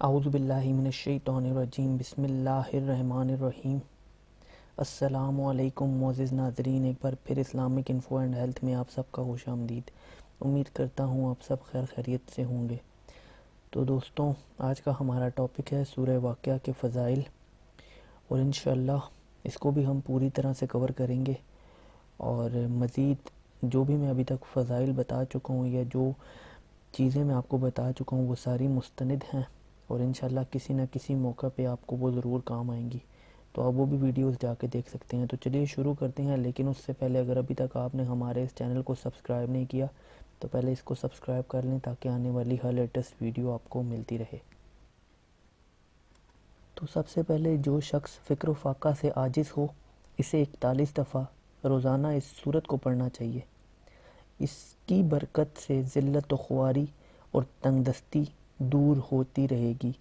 اعوذ باللہ من الشیطان الرجیم بسم اللہ الرحمن الرحیم۔ السلام علیکم معزز ناظرین، ایک بار پھر اسلامک انفو اینڈ ہیلتھ میں آپ سب کا خوش آمدید۔ امید کرتا ہوں آپ سب خیر خیریت سے ہوں گے۔ تو دوستوں، آج کا ہمارا ٹاپک ہے سورہ واقعہ کے فضائل، اور انشاءاللہ اس کو بھی ہم پوری طرح سے کور کریں گے، اور مزید جو بھی میں ابھی تک فضائل بتا چکا ہوں یا جو چیزیں میں آپ کو بتا چکا ہوں وہ ساری مستند ہیں، اور انشاءاللہ کسی نہ کسی موقع پہ آپ کو وہ ضرور کام آئیں گی، تو آپ وہ بھی ویڈیوز جا کے دیکھ سکتے ہیں۔ تو چلیے شروع کرتے ہیں، لیکن اس سے پہلے اگر ابھی تک آپ نے ہمارے اس چینل کو سبسکرائب نہیں کیا تو پہلے اس کو سبسکرائب کر لیں تاکہ آنے والی ہر لیٹسٹ ویڈیو آپ کو ملتی رہے۔ تو سب سے پہلے جو شخص فکر و فاقہ سے عاجز ہو، اسے 41 دفعہ روزانہ اس سورت کو پڑھنا چاہیے۔ اس کی برکت سے ذلت و خواری اور تنگ دستی دور ہوتی رہے گی،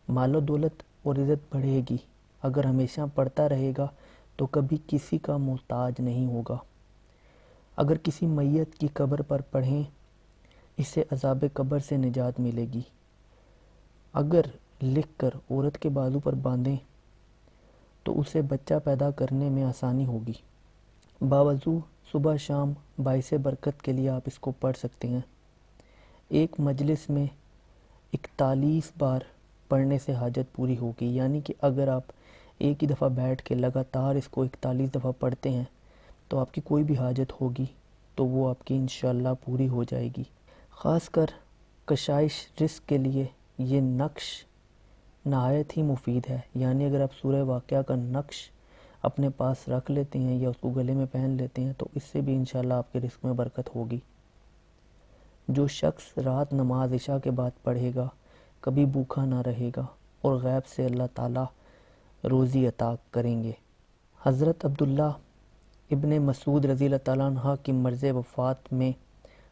مال و دولت اور عزت بڑھے گی۔ اگر ہمیشہ پڑھتا رہے گا تو کبھی کسی کا محتاج نہیں ہوگا۔ اگر کسی میت کی قبر پر پڑھیں، اسے عذاب قبر سے نجات ملے گی۔ اگر لکھ کر عورت کے بازو پر باندھیں تو اسے بچہ پیدا کرنے میں آسانی ہوگی۔ باوضو صبح شام باعث برکت کے لیے آپ اس کو پڑھ سکتے ہیں۔ ایک مجلس میں 41 بار پڑھنے سے حاجت پوری ہوگی، یعنی کہ اگر آپ ایک ہی دفعہ بیٹھ کے لگاتار اس کو 41 دفعہ پڑھتے ہیں تو آپ کی کوئی بھی حاجت ہوگی تو وہ آپ کی انشاءاللہ پوری ہو جائے گی۔ خاص کر کشائش رزق کے لیے یہ نقش نہایت ہی مفید ہے، یعنی اگر آپ سورہ واقعہ کا نقش اپنے پاس رکھ لیتے ہیں یا اس کو گلے میں پہن لیتے ہیں تو اس سے بھی انشاءاللہ آپ کے رزق میں برکت ہوگی۔ جو شخص رات نماز عشاء کے بعد پڑھے گا کبھی بھوکا نہ رہے گا، اور غیب سے اللہ تعالیٰ روزی عطا کریں گے۔ حضرت عبداللہ ابن مسعود رضی اللہ تعالیٰ عنہ کی مرض وفات میں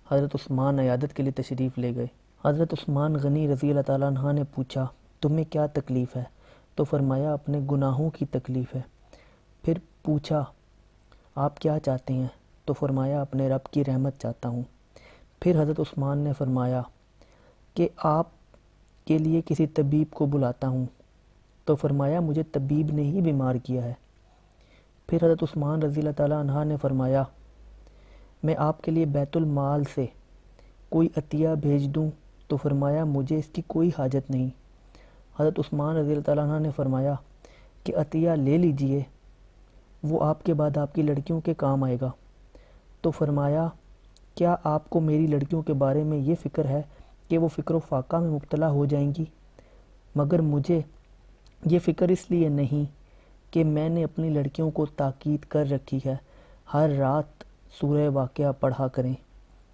حضرت عثمان عیادت کے لیے تشریف لے گئے۔ حضرت عثمان غنی رضی اللہ تعالیٰ عنہ نے پوچھا، تمہیں کیا تکلیف ہے؟ تو فرمایا، اپنے گناہوں کی تکلیف ہے۔ پھر پوچھا، آپ کیا چاہتے ہیں؟ تو فرمایا، اپنے رب کی رحمت چاہتا ہوں۔ پھر حضرت عثمان نے فرمایا کہ آپ کے لیے کسی طبیب کو بلاتا ہوں۔ تو فرمایا، مجھے طبیب نے ہی بیمار کیا ہے۔ پھر حضرت عثمان رضی اللہ تعالیٰ عنہ نے فرمایا، میں آپ کے لیے بیت المال سے کوئی عطیہ بھیج دوں؟ تو فرمایا، مجھے اس کی کوئی حاجت نہیں۔ حضرت عثمان رضی اللہ تعالیٰ عنہ نے فرمایا کہ عطیہ لے لیجئے، وہ آپ کے بعد آپ کی لڑکیوں کے کام آئے گا۔ تو فرمایا، کیا آپ کو میری لڑکیوں کے بارے میں یہ فکر ہے کہ وہ فکر و فاقہ میں مبتلا ہو جائیں گی؟ مگر مجھے یہ فکر اس لیے نہیں کہ میں نے اپنی لڑکیوں کو تاکید کر رکھی ہے ہر رات سورہ واقعہ پڑھا کریں،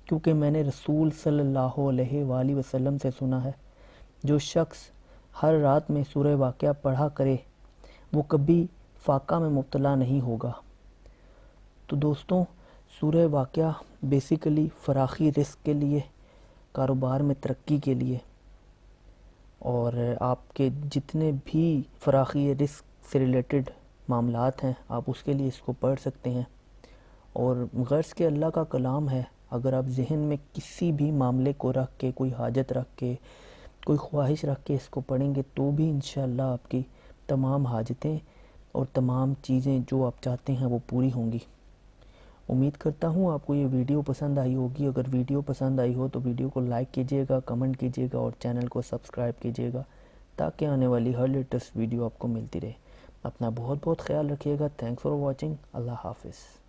کیونکہ میں نے رسول صلی اللہ علیہ وآلہ وسلم سے سنا ہے، جو شخص ہر رات میں سورہ واقعہ پڑھا کرے وہ کبھی فاقہ میں مبتلا نہیں ہوگا۔ تو دوستوں، سورہ واقعہ بیسیکلی فراخی رزق کے لیے، کاروبار میں ترقی کے لیے، اور آپ کے جتنے بھی فراخی رزق سے ریلیٹڈ معاملات ہیں آپ اس کے لیے اس کو پڑھ سکتے ہیں۔ اور غرض کہ اللہ کا کلام ہے، اگر آپ ذہن میں کسی بھی معاملے کو رکھ کے، کوئی حاجت رکھ کے، کوئی خواہش رکھ کے اس کو پڑھیں گے تو بھی انشاءاللہ آپ کی تمام حاجتیں اور تمام چیزیں جو آپ چاہتے ہیں وہ پوری ہوں گی۔ امید کرتا ہوں آپ کو یہ ویڈیو پسند آئی ہوگی۔ اگر ویڈیو پسند آئی ہو تو ویڈیو کو لائک کیجئے گا، کمنٹ کیجئے گا، اور چینل کو سبسکرائب کیجئے گا تاکہ آنے والی ہر لیٹسٹ ویڈیو آپ کو ملتی رہے۔ اپنا بہت بہت خیال رکھیے گا۔ Thanks for watching. اللہ حافظ۔